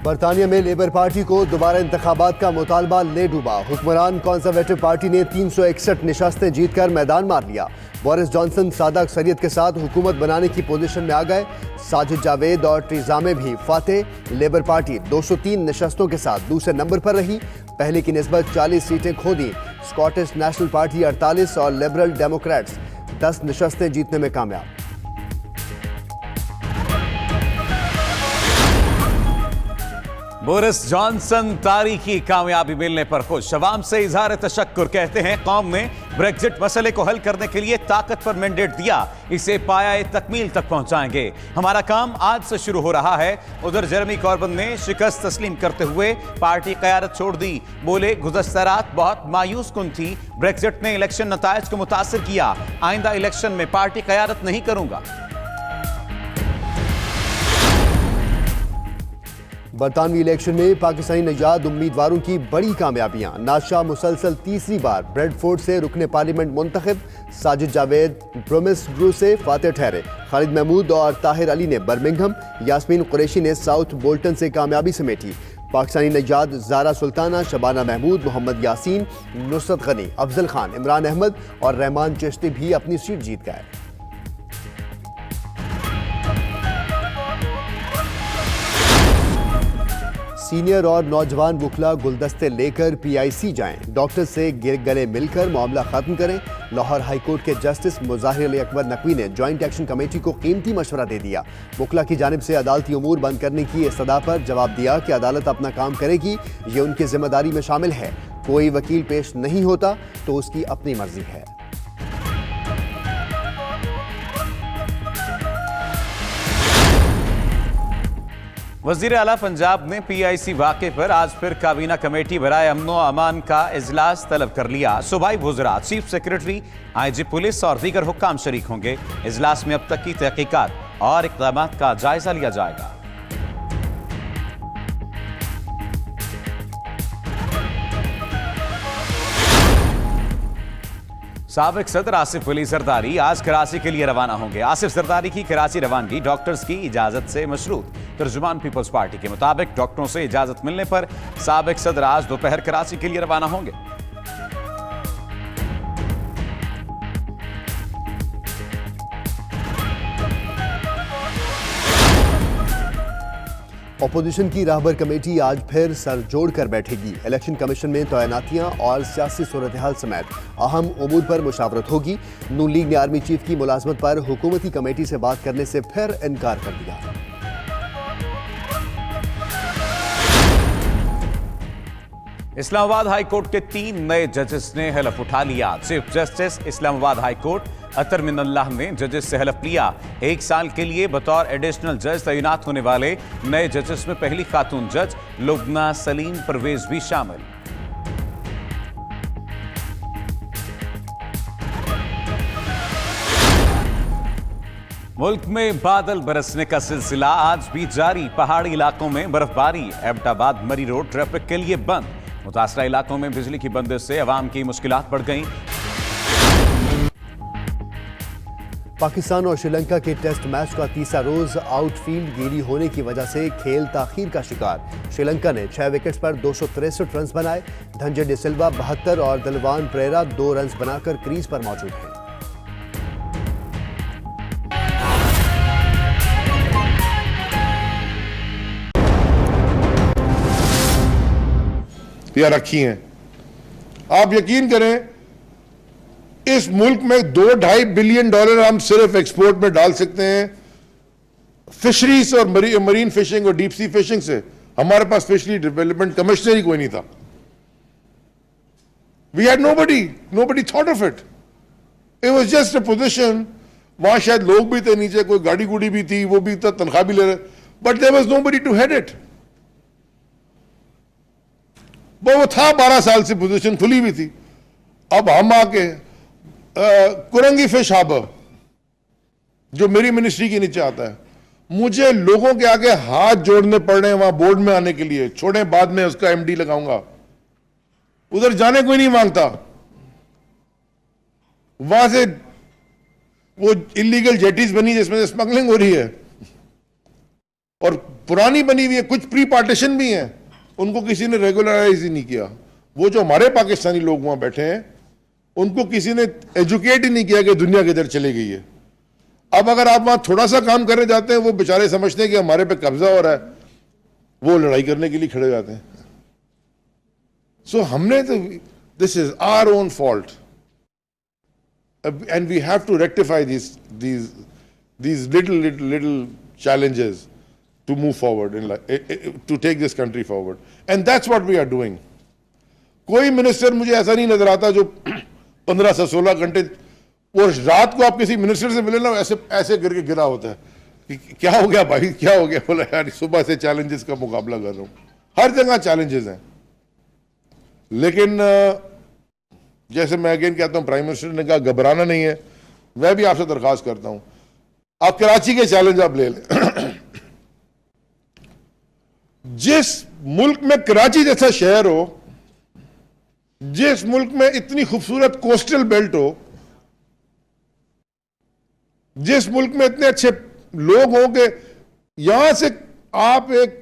बरतानिया में labour party को दोबारा इंतखाबात का मुतालबा ले डूबा। हुक्मरान कंजर्वेटिव पार्टी ने 361 नशस्तें जीतकर मैदान मार लिया। बोरिस जॉनसन सादा अक्सरियत के साथ हुकूमत बनाने की पोजीशन में आ गए। साजिद जावेद और टीजा में भी फातेह। लेबर पार्टी 203 नशस्तों के साथ दूसरे नंबर पर रही। पहले की निस्बत 40 सीटें खो दी। स्कॉटिश नेशनल पार्टी 48 और लिबरल डेमोक्रेट्स 10 नशस्तें जीतने में कामयाब। बोरिस जॉनसन तारीखी कामयाबी मिलने पर खुश। अवाम से इजहार तशक्कुर। कहते हैं कौम ने ब्रेक्जिट मसले को हल करने के लिए ताकत पर मैंडेट दिया, इसे पाया तकमील तक पहुंचाएंगे। हमारा काम आज से शुरू हो रहा है। उधर जेरेमी कॉर्बन ने शिकस्त तस्लीम करते हुए पार्टी क़यादत छोड़ दी। बोले गुज़श्ता रात बहुत मायूस कुन थी। ब्रेक्जिट ने इलेक्शन नताइज को मुतासिर किया। आइंदा इलेक्शन में पार्टी क़यादत नहीं करूंगा। बरतानवी इलेक्शन में पाकिस्तानी नजाद उम्मीदवारों की बड़ी कामयाबियां। नाशा मुसलसल तीसरी बार ब्रेडफोर्ड से रुकने पार्लियामेंट मुंतखब। साजिद जावेद ब्रोमिसग्रू से फातेह ठहरे। खालिद महमूद और ताहिर अली ने बर्मिंघम, यास्मीन कुरैशी ने साउथ बोल्टन से कामयाबी समेटी। पाकिस्तानी नजाद ज़ारा सुल्ताना, शबाना महमूद, मोहम्मद यासीन, नुसरत गनी, अफजल खान, इमरान अहमद और रहमान चिश्ती भी अपनी सीट जीत गए। सीनियर और नौजवान वकला गुलदस्ते लेकर PIC जाएं। डॉक्टर से गले मिलकर मामला खत्म करें। लाहौर हाईकोर्ट के जस्टिस मुज़ाहिर अली अकबर नकवी ने जॉइंट एक्शन कमेटी को कीमती मशवरा दे दिया। वकला की जानिब से अदालती उमूर बंद करने की इस्तदा पर जवाब दिया कि अदालत अपना काम करेगी, ये उनकी जिम्मेदारी में शामिल है। कोई वकील पेश नहीं होता तो उसकी अपनी मर्जी है। वज़ीर आला पंजाब ने PIC वाक़े पर आज फिर काबीना कमेटी बराए अमनो अमान का इजलास तलब कर लिया। सूबाई वज़रा, चीफ सेक्रेटरी, IG पुलिस और दीगर हुक्काम शरीक होंगे। इजलास में अब तक की तहकीकात और इक़दामात का जायजा लिया जाएगा। साबिक सदर आसिफ अली जरदारी आज कराची के लिए रवाना होंगे। आसिफ जरदारी की कराची रवानगी डॉक्टर्स की इजाजत से मशरूत। तर्जुमान पीपल्स पार्टी के मुताबिक डॉक्टरों से इजाजत मिलने पर साबिक सदर आज दोपहर कराची के लिए रवाना होंगे। अपोजिशन की राहबर कमेटी आज फिर सर जोड़कर बैठेगी। इलेक्शन कमीशन में तैनातियां और सियासी सूरत-ए-हाल समेत अहम उमूर पर मुशावरत होगी। नून लीग ने आर्मी चीफ की मुलाजमत पर हुकूमती कमेटी से बात करने से फिर इनकार कर दिया। इस्लामाबाद हाई कोर्ट के 3 नए जजेस ने हलफ उठा लिया। Chief justice Islamabad high court Athar Minallah ने जजेस से हलफ लिया। 1 साल के लिए बतौर एडिशनल जज तैनात होने वाले नए जजेस में पहली खातून जज लुबना सलीम परवेज भी शामिल। मुल्क में बादल बरसने का सिलसिला आज भी जारी। पहाड़ी इलाकों में बर्फबारी। एबटाबाद मरी रोड ट्रैफिक के लिए बंद। मुतासरा इलाकों में बिजली की बंदिश से अवाम की मुश्किलात बढ़ गईं। पाकिस्तान और श्रीलंका के टेस्ट मैच का तीसरा रोज आउटफील्ड गीली होने की वजह से खेल ताखीर का शिकार। श्रीलंका ने 6 विकेट्स पर 263 रन बनाए। धनजय डिसिल्वा 72 और दलवान परेरा 2 रन बनाकर क्रीज पर मौजूद हैं। रखी हैं। आप यकीन करें, इस मुल्क में $2-2.5 बिलियन हम सिर्फ एक्सपोर्ट में डाल सकते हैं फिशरीज और मरीन फिशिंग और डीप सी फिशिंग से। हमारे पास फिशरी डेवलपमेंट कमिश्नर ही कोई नहीं था। We had nobody thought of it. It was just a position. वहां शायद लोग भी थे नीचे, कोई गाड़ी गुड़ी भी थी, वो भी था, तनख्वाह भी ले रहे, but there was nobody to head it. वो था 12 साल से पोजीशन खुली हुई थी। अब हम आके कुरंगी फिश हार्बर जो मेरी मिनिस्ट्री के नीचे आता है, मुझे लोगों के आगे हाथ जोड़ने पड़ रहे हैं वहां बोर्ड में आने के लिए। छोड़े, बाद में उसका MD लगाऊंगा। उधर जाने कोई नहीं मांगता। वहां से वो इलीगल जेटीज बनी जिसमें स्मगलिंग हो रही है, और पुरानी बनी हुई है, कुछ प्री पार्टीशन भी हैं, उनको किसी ने रेगुलराइज ही नहीं किया। वो जो हमारे पाकिस्तानी लोग वहां बैठे हैं उनको किसी ने एजुकेट ही नहीं किया कि दुनिया किधर चली गई है। अब अगर आप वहां थोड़ा सा काम करने जाते हैं, वो बेचारे समझते हैं कि हमारे पे कब्जा हो रहा है, वो लड़ाई करने के लिए खड़े हो जाते हैं। सो हमने तो, this is our own fault and we have to rectify these little challenges to move forward in life, to take this country forward, and that's what we are doing. कोई मिनिस्टर मुझे ऐसा नहीं नजर आता जो 15 से 16 घंटे, वो रात को आप किसी मिनिस्टर से मिले ना, ऐसे ऐसे करके गिरा होता है कि क्या हो गया भाई, क्या हो गया। बोला यार सुबह से चैलेंजेस का मुकाबला कर रहा हूं, हर जगह चैलेंजेस हैं। लेकिन जैसे मैं अगेन कहता हूं, प्राइम मिनिस्टर ने कहा घबराना नहीं है, मैं भी आपसे दरखास्त करता हूं, आप कराची के चैलेंज आप ले लें। जिस मुल्क में कराची जैसा शहर हो, जिस मुल्क में इतनी खूबसूरत कोस्टल बेल्ट हो, जिस मुल्क में इतने अच्छे लोग हों कि यहां से आप एक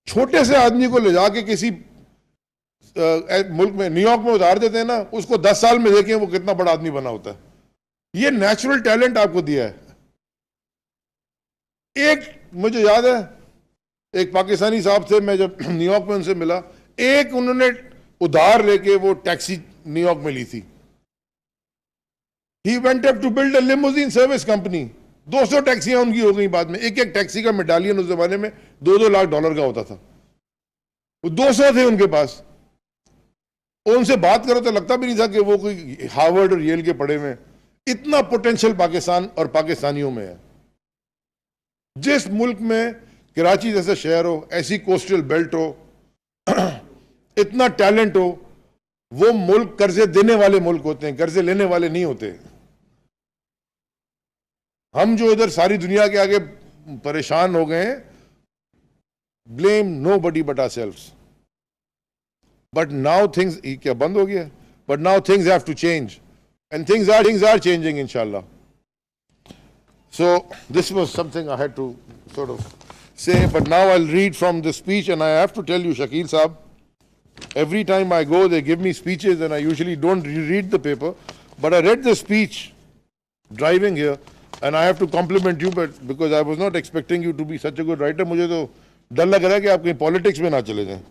छोटे से आदमी को ले जाके किसी मुल्क में, न्यूयॉर्क में उतार देते हैं ना, उसको 10 साल में देखें वो कितना बड़ा आदमी बना होता है। ये नेचुरल टैलेंट आपको दिया है। एक मुझे याद है, एक पाकिस्तानी साहब से मैं जब न्यूयॉर्क में उनसे मिला, एक उन्होंने उधार लेके वो टैक्सी न्यूयॉर्क में ली थी। He went up to build a limousine service company. 200 टैक्सियां उनकी हो गई बाद में। एक एक टैक्सी का मेडालियन उस जमाने में $2-2 लाख का होता था। वो 200 थे उनके पास। उनसे बात करो तो लगता भी नहीं था कि वो कोई हार्वर्ड और येल के पढ़े हुए हैं। इतना पोटेंशियल पाकिस्तान और पाकिस्तानियों में है। जिस मुल्क में कराची जैसा शहर हो, ऐसी कोस्टल बेल्ट हो, इतना टैलेंट हो, वो मुल्क कर्जे देने वाले मुल्क होते हैं, कर्जे लेने वाले नहीं होते। हम जो इधर सारी दुनिया के आगे परेशान हो गए हैं, blame nobody but ourselves. But now things, क्या बंद हो गया? But now things have to change and things are changing इंशाल्लाह। So this was something I had to sort of say, but now I'll read from the speech, and I have to tell you, Shakil Saab, every time I go, they give me speeches, and I usually don't read the paper, but I read the speech driving here, and I have to compliment you, but because I was not expecting you to be such a good writer, मुझे तो डर लग रहा है कि आप कहीं politics में ना चले जाएं।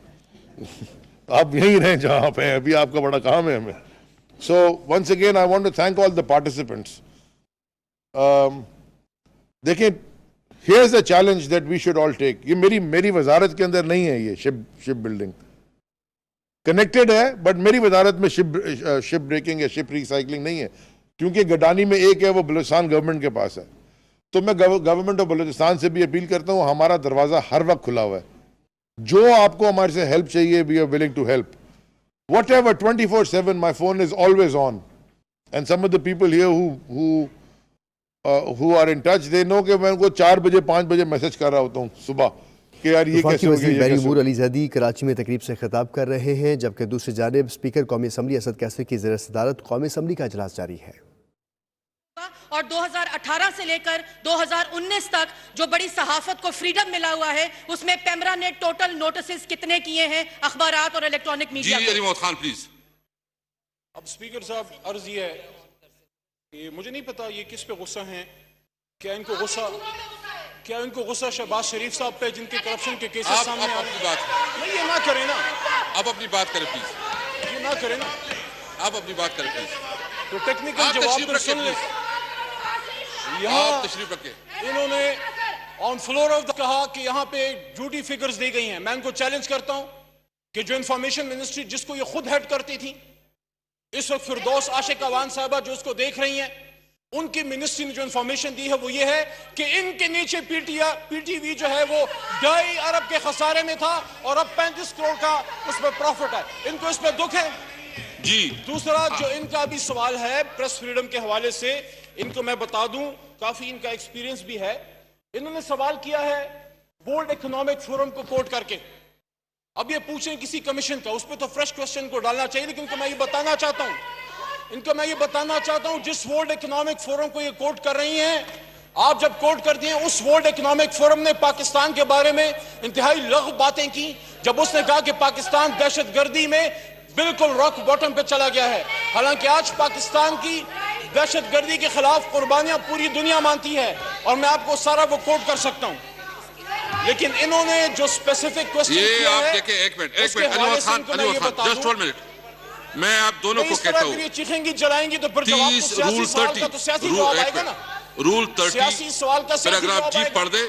आप यहीं रहें जहां आप हैं, अभी आपका बड़ा काम है हमें। So once again, I want to thank all the participants. देखिए, here's the challenge that we should all take. ये मेरी वजारत के अंदर नहीं है, ये शिप बिल्डिंग कनेक्टेड है, बट मेरी वजारत में शिप ब्रेकिंग या शिप रिसाइकलिंग नहीं है, क्योंकि गडानी में एक है, वो बलूचिस्तान गवर्नमेंट के पास है। तो मैं गवर्नमेंट ऑफ बलूचिस्तान से भी अपील करता हूँ, हमारा दरवाजा हर वक्त खुला हुआ है। जो आपको हमारे से हेल्प चाहिए, we are willing to help. Whatever, 24/7, my phone is always on. And some of the people here who are in touch, they know कि मैं उनको 4 बजे 5 बजे मैसेज कर रहा होता हूँ सुबह कि यार ये कैसे हो गया, ये कैसे हो गया। अली ज़ैदी कराची में तकरीब से खिताब कर रहे हैं, जबकि दूसरी जानिब स्पीकर कौमी असम्बली असद कैसरी की ज़ेर सदारत कौमी असम्बली का इजलास जारी है। और 2018 से लेकर 2019 तक जो बड़ी सहाफत को फ्रीडम मिला हुआ है, उसमें पेमरा ने टोटल नोटिस कितने किए हैं अखबारात और इलेक्ट्रॉनिक मीडिया? जी रिमोट खान प्लीज। अब स्पीकर साहब, अर्ज ये है कि मुझे नहीं पता ये किस पे गुस्सा हैं। क्या इनको गुस्सा शहबाज शरीफ साहब पे, जिनके करप्शन के केसेस सामने आ रहे हैं? नहीं, ये ना करें ना, आप अपनी बात करें प्लीज। ये ना करें ना, आप अपनी बात करें प्लीज। तो टेक्निकल जवाब तो सुन लें। यहाँ तशरीफ रखें। इन्होंने ऑन फ्लोर ऑफ कहा कि यहाँ पे झूठी फिगर्स दी गई हैं। मैं इनको चैलेंज करता हूँ कि जो इंफॉर्मेशन मिनिस्ट्री जिसको ये खुद हेड करती थी, इस वक्त फिरदौस आशिक अवान साहबा जो उसको देख रही हैं, उनकी मिनिस्ट्री ने जो इंफॉर्मेशन दी है वो ये है कि इनके नीचे पीटीवी जो है वो 2.5 अरब के खसारे में था और अब 35 करोड़ का उस पर प्रॉफिट है। इनको इस पर दुख है जी। दूसरा जो इनका भी सवाल है प्रेस फ्रीडम के हवाले से, इनको मैं बता दूं, काफी इनका एक्सपीरियंस भी है। इन्होंने सवाल किया है वर्ल्ड इकोनॉमिक फोरम को कोट करके। अब ये पूछें किसी कमीशन का, उस पर तो फ्रेश क्वेश्चन को डालना चाहिए, लेकिन इनको मैं ये बताना चाहता हूं जिस वर्ल्ड इकोनॉमिक फोरम को ये कोट कर रही हैं, आप जब कोट करती हैं, उस वर्ल्ड इकोनॉमिक फोरम ने पाकिस्तान के बारे में इंतहाई लग़्व बातें की जब उसने कहा कि पाकिस्तान दहशतगर्दी में बिल्कुल रॉक बॉटम पे चला गया है। हालांकि आज पाकिस्तान की दहशतगर्दी के खिलाफ कुर्बानियां पूरी दुनिया मानती है और मैं आपको सारा वो कोट कर सकता हूं, लेकिन इन्होंने जो स्पेसिफिक क्वेश्चन ये किया आप है, देखिए, एक मिनट उसके हवाले से इनको मैं ये बता दूं, जस्ट 1 मिनट, मैं आप दोनों को इस कहता तरह हूं, फिर ये चीखेंगी जलाएंगी तो फिर जवाब तो 30 सियासी रूल सवाल का 30 तो सियासी जवाब आएगा ना। रूल 30 सियासी सवाल का सियासी पैराग्राफ जवाब जी आएगा। पढ़ दे,